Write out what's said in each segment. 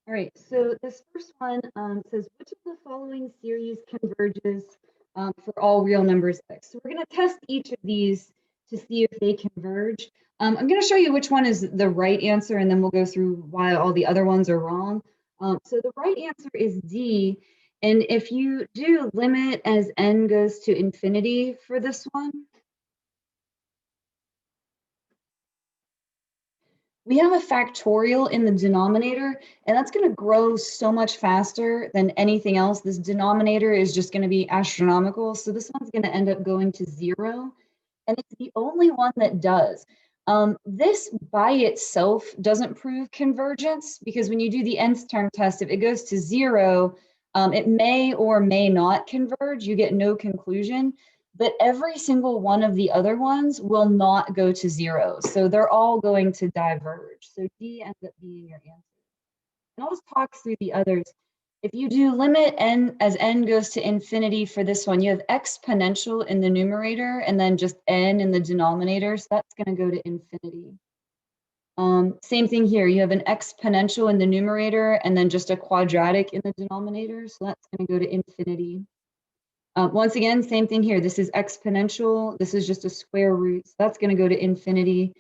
All right, so this first one says, which of the following series converges for all real numbers x? So we're going to test each of these to see if they converge. I'm going to show you which one is the right answer, and then we'll go through why all the other ones are wrong. So the right answer is D. And if you do limit as n goes to infinity for this one, we have a factorial in the denominator, and that's going to grow so much faster than anything else. This denominator is just going to be astronomical. So this one's going to end up going to 0. And it's the only one that does. This by itself doesn't prove convergence, because when you do the nth term test, if it goes to 0, it may or may not converge. You get no conclusion. But every single one of the other ones will not go to 0. So they're all going to diverge. So D ends up being your answer. And I'll just talk through the others. If you do limit n as n goes to infinity for this one, you have exponential in the numerator and then just n in the denominator. So that's going to go to infinity. Same thing here. You have an exponential in the numerator and then just a quadratic in the denominator. So that's going to go to infinity. Once again, same thing here. This is exponential. This is just a square root. So that's going to go to infinity.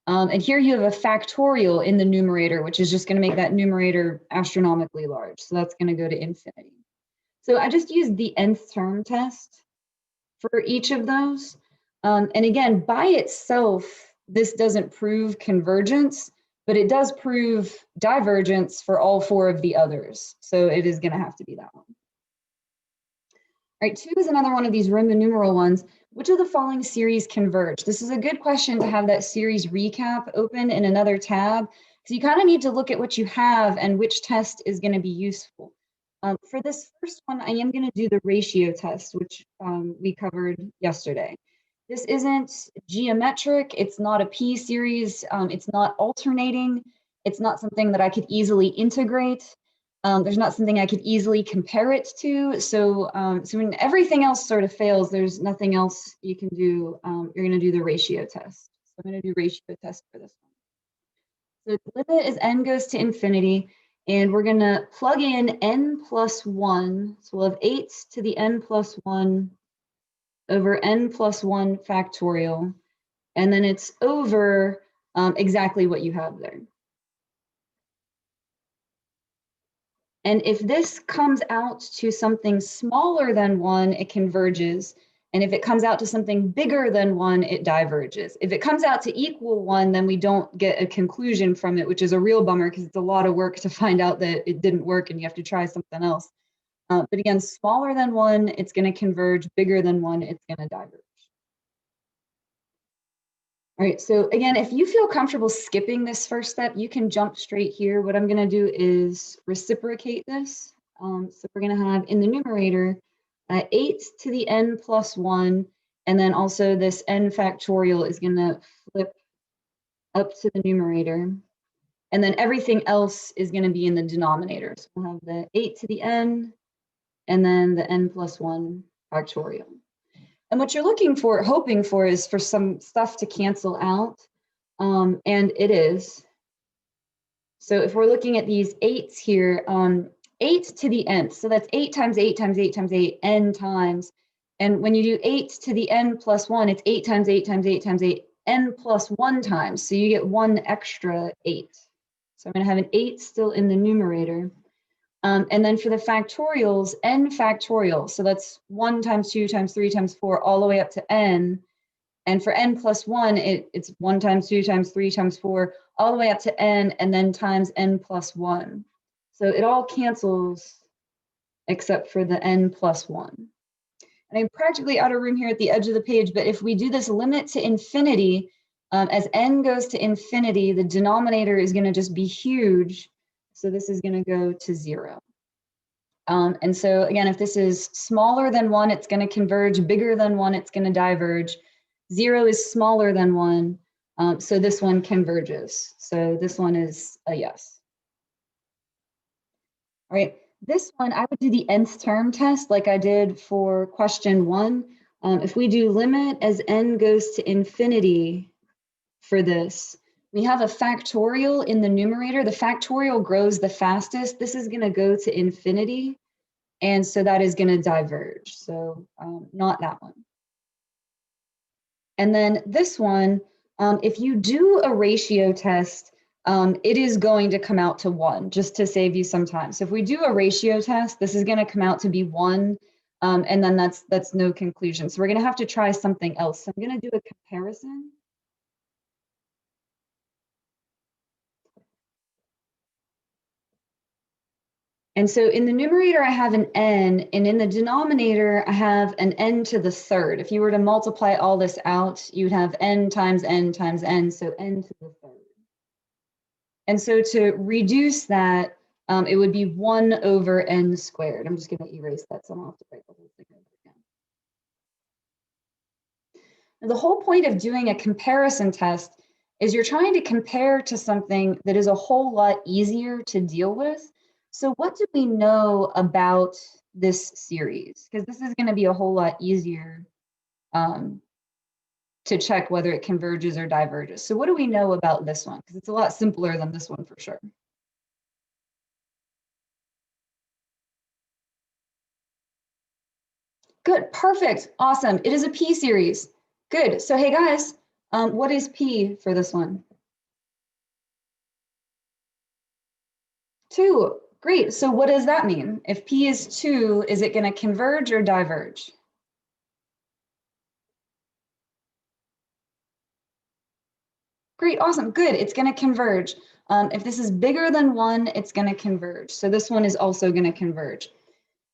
And here you have a factorial in the numerator, which is just going to make that numerator astronomically large. So that's going to go to infinity. So I just used the nth term test for each of those. And again, by itself, this doesn't prove convergence, but it does prove divergence for all 4 of the others. So it is going to have to be that one. All right, 2 is another one of these Roman numeral ones. Which of the following series converge? This is a good question to have that series recap open in another tab, because you kind of need to look at what you have and which test is going to be useful. For this first one, I am going to do the ratio test, which we covered yesterday. This isn't geometric. It's not a P series. It's not alternating. It's not something that I could easily integrate. There's not something I could easily compare it to. So, so when everything else sort of fails, there's nothing else you can do. You're going to do the ratio test. So I'm going to do ratio test for this one. So the limit is n goes to infinity, and we're going to plug in n plus 1. So we'll have 8 to the n plus 1 over n plus 1 factorial. And then it's over exactly what you have there. And if this comes out to something smaller than 1, it converges. And if it comes out to something bigger than 1, it diverges. If it comes out to equal 1, then we don't get a conclusion from it, which is a real bummer because it's a lot of work to find out that it didn't work and you have to try something else. But again, smaller than 1, it's going to converge. Bigger than 1, it's going to diverge. All right, so again, if you feel comfortable skipping this first step, you can jump straight here. What I'm going to do is reciprocate this. So we're going to have in the numerator 8 to the n plus 1, and then also this n factorial is going to flip up to the numerator. And then everything else is going to be in the denominator. So we'll have the 8 to the n, and then the n plus 1 factorial. And what you're looking for, hoping for, is for some stuff to cancel out, and it is. So if we're looking at these 8s here, 8 to the nth, so that's 8 times 8 times 8 times 8, n times. And when you do 8 to the n plus 1, it's 8 times 8 times 8 times 8, n plus 1 times. So you get 1 extra 8. So I'm going to have an 8 still in the numerator. And then for the factorials, n factorial, so that's 1 times 2 times 3 times 4 all the way up to n. And for n plus 1, it's 1 times 2 times 3 times 4 all the way up to n, and then times n plus 1. So it all cancels except for the n plus 1. And I'm practically out of room here at the edge of the page, but if we do this limit to infinity, as n goes to infinity, the denominator is going to just be huge. So this is going to go to 0. And so again, if this is smaller than 1, it's going to converge. Bigger than 1, it's going to diverge. 0 is smaller than 1. So this one converges. So this one is a yes. All right, this one, I would do the nth term test like I did for question 1. If we do limit as n goes to infinity for this, We have a factorial in the numerator. The factorial grows the fastest. This is going to go to infinity. And so that is going to diverge. So not that one. And then this one, if you do a ratio test, it is going to come out to 1, just to save you some time. So if we do a ratio test, this is going to come out to be 1, and then that's no conclusion. So we're going to have to try something else. So I'm going to do a comparison. And so in the numerator, I have an n, and in the denominator, I have an n to the third. If you were to multiply all this out, you'd have n times n times n, so n to the third. And so to reduce that, it would be 1 over n squared. I'm just going to erase that, so I don't have to write the whole thing over again. Now, the whole point of doing a comparison test is you're trying to compare to something that is a whole lot easier to deal with. So what do we know about this series? Because this is going to be a whole lot easier to check whether it converges or diverges. So what do we know about this one? Because it's a lot simpler than this one for sure. Good, perfect, awesome. It is a P series. Good, so hey guys, what is P for this one? 2, great. So what does that mean? If P is 2, is it gonna converge or diverge? Great, awesome, good, it's gonna converge. If this is bigger than 1, it's gonna converge. So this one is also gonna converge.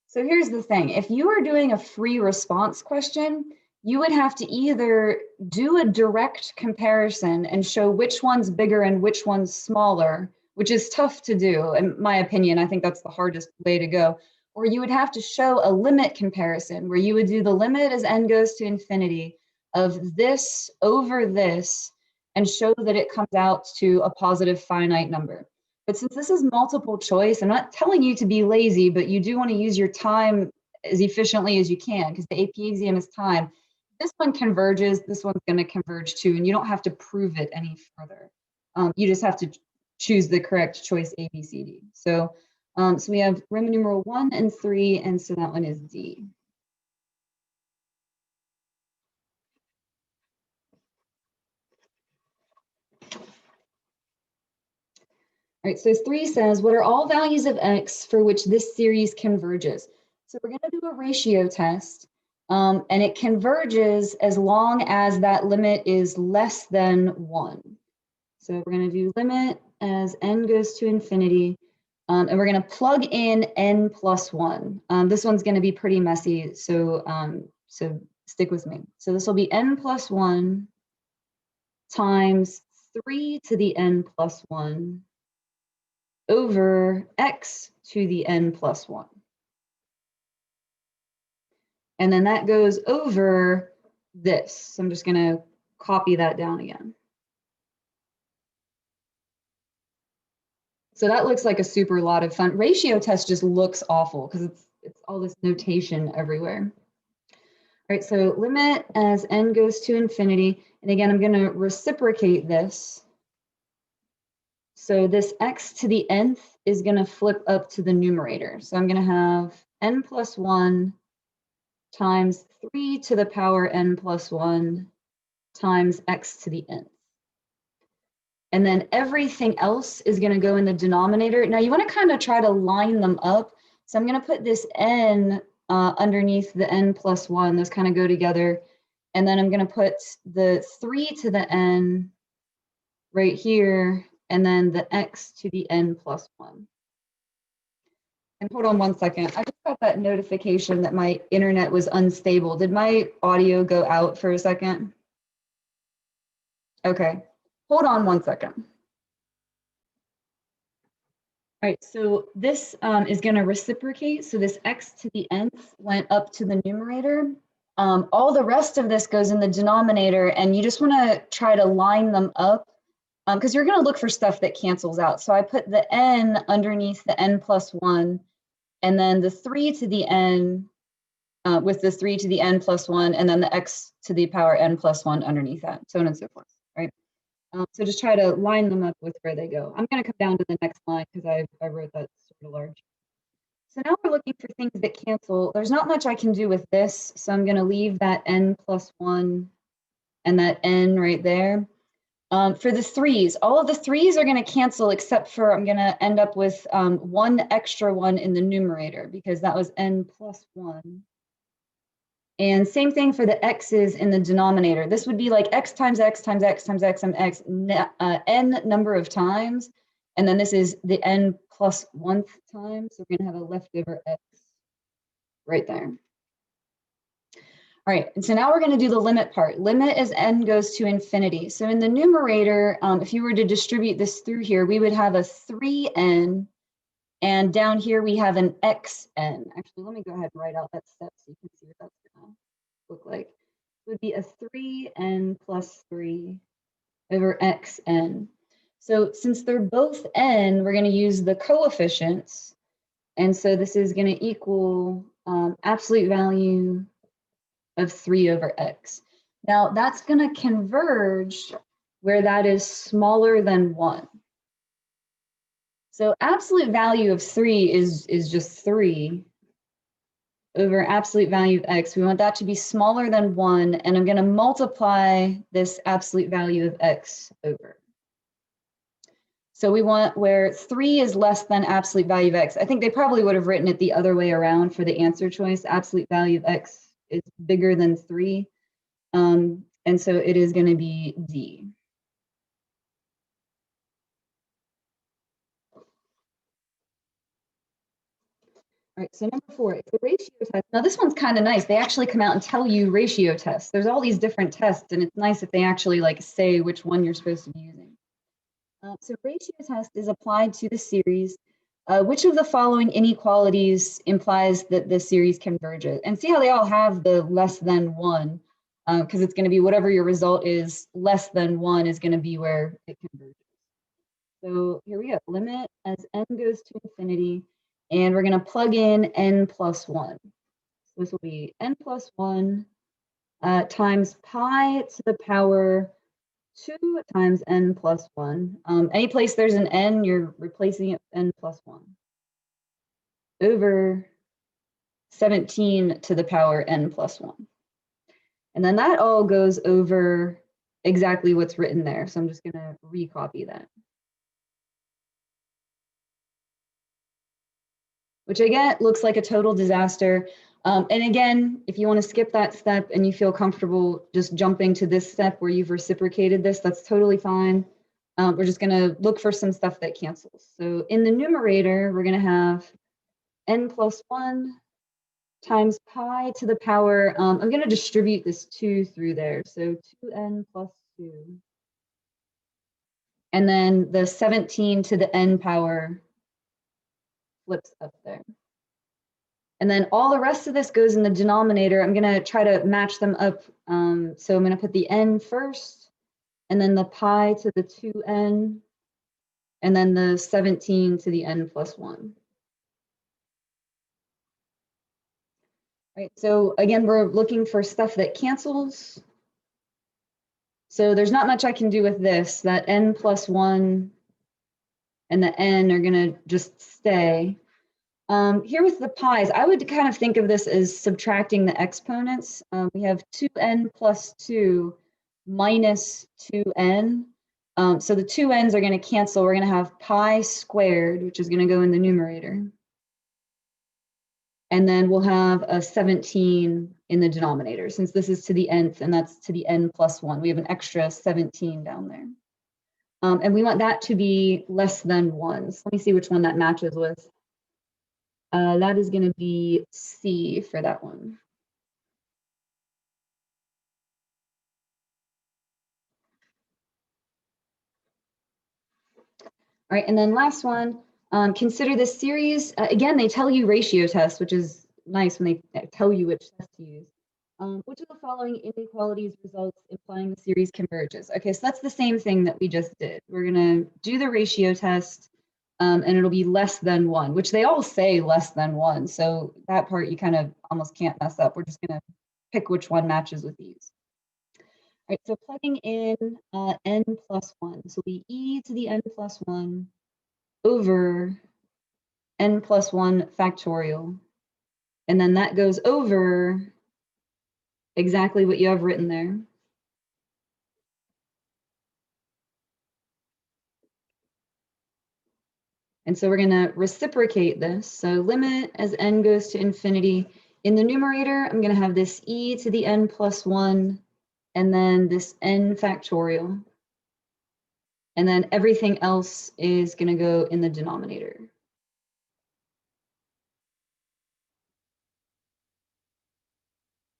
So here's the thing, if you are doing a free response question, you would have to either do a direct comparison and show which one's bigger and which one's smaller, which is tough to do, in my opinion. I think that's the hardest way to go. Or you would have to show a limit comparison where you would do the limit as n goes to infinity of this over this and show that it comes out to a positive finite number. But since this is multiple choice, I'm not telling you to be lazy, but you do want to use your time as efficiently as you can because the AP exam is time. This one converges, this one's going to converge too, and you don't have to prove it any further. You just have to choose the correct choice A, B, C, D. So we have Roman numeral 1 and 3, and so that one is D. All right, so 3 says, what are all values of x for which this series converges? So we're going to do a ratio test, and it converges as long as that limit is less than 1. So we're going to do limit as n goes to infinity, and we're going to plug in n plus 1. This one's going to be pretty messy, so stick with me. So this will be n plus 1 times 3 to the n plus 1 over x to the n plus 1. And then that goes over this. So I'm just going to copy that down again. So that looks like a super lot of fun. Ratio test just looks awful because it's all this notation everywhere. All right, so limit as n goes to infinity. And again, I'm going to reciprocate this. So this x to the nth is going to flip up to the numerator. So I'm going to have n plus 1 times 3 to the power n plus 1 times x to the nth. And then everything else is going to go in the denominator. Now you want to kind of try to line them up. So I'm going to put this n underneath the n plus 1. Those kind of go together. And then I'm going to put the 3 to the n right here, and then the x to the n plus 1. And hold on 1 second. I just got that notification that my internet was unstable. Did my audio go out for a second? Okay, hold on 1 second. All right, so this is going to reciprocate. So this x to the nth went up to the numerator. All the rest of this goes in the denominator, and you just want to try to line them up because you're going to look for stuff that cancels out. So I put the n underneath the n plus 1, and then the 3 to the n with the 3 to the n plus 1, and then the x to the power n plus 1 underneath that, so on and so forth, right? So just try to line them up with where they go. I'm going to come down to the next line because I wrote that sort of large. So now we're looking for things that cancel. There's not much I can do with this, so I'm going to leave that n plus 1 and that n right there. For the 3's, all of the 3's are going to cancel except for I'm going to end up with one extra one in the numerator because that was n plus 1. And same thing for the x's in the denominator. This would be like x times x times x times x times x, n number of times. And then this is the n plus 1th time. So we're going to have a leftover x right there. All right, and so now we're going to do the limit part. Limit as n goes to infinity. So in the numerator, if you were to distribute this through here, we would have a 3n. And down here we have an xn. Actually, let me go ahead and write out that step so you can see what that's going to look like. It would be a 3n plus 3 over xn. So since they're both n, we're going to use the coefficients. And so this is going to equal absolute value of 3 over x. Now that's going to converge where that is smaller than 1. So absolute value of 3 is just 3 over absolute value of x. We want that to be smaller than 1, and I'm going to multiply this absolute value of x over. So we want where 3 is less than absolute value of x. I think they probably would have written it the other way around for the answer choice. Absolute value of x is bigger than 3, and so it is going to be D. All right, so number 4, if the ratio test, now this one's kind of nice. They actually come out and tell you ratio tests. There's all these different tests, and it's nice if they actually like say which one you're supposed to be using. So ratio test is applied to the series. Which of the following inequalities implies that the series converges? And see how they all have the less than 1, because it's going to be whatever your result is, less than 1 is going to be where it converges. So here we go, limit as n goes to infinity. And we're going to plug in n plus 1. So this will be n plus 1 times pi to the power 2 times n plus 1. Any place there's an n, you're replacing it with n plus 1 over 17 to the power n plus 1. And then that all goes over exactly what's written there. So I'm just going to recopy that. Which again, looks like a total disaster. And again, if you want to skip that step and you feel comfortable just jumping to this step where you've reciprocated this, that's totally fine. We're just going to look for some stuff that cancels. So in the numerator, we're going to have n plus 1 times pi to the power. I'm going to distribute this 2 through there. So 2n plus 2. And then the 17 to the n power flips up there. And then all the rest of this goes in the denominator. I'm going to try to match them up. So I'm going to put the n first, and then the pi to the 2n, and then the 17 to the n plus 1. Right, so again, we're looking for stuff that cancels. So there's not much I can do with this. That n plus 1 and the n are going to just stay. Here with the pi's, I would kind of think of this as subtracting the exponents. We have 2n plus 2 minus 2n. So the 2n's are going to cancel. We're going to have pi squared, which is going to go in the numerator. And then we'll have a 17 in the denominator, since this is to the nth and that's to the n plus 1. We have an extra 17 down there. And we want that to be less than 1. So let me see which one that matches with. That is going to be C for that one. All right, and then last one, consider this series. Again, they tell you ratio tests, which is nice when they tell you which test to use. Which of the following inequalities results implying the series converges? Okay, so that's the same thing that we just did. We're going to do the ratio test. And it'll be less than 1, which they all say less than 1. So that part you kind of almost can't mess up. We're just going to pick which one matches with these. right, so plugging in n plus 1. So we e to the n plus 1 over n plus 1 factorial. And then that goes over exactly what you have written there. And so we're going to reciprocate this. So limit as n goes to infinity. In the numerator, I'm going to have this e to the n plus 1, and then this n factorial. And then everything else is going to go in the denominator.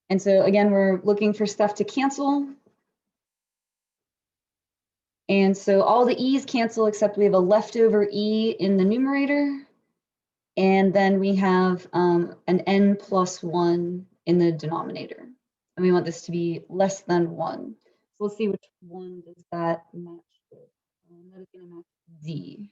And so again, we're looking for stuff to cancel. And so all the e's cancel except we have a leftover e in the numerator. And then we have an n plus 1 in the denominator. And we want this to be less than 1. So let's see which one does that match with. That is going to match z.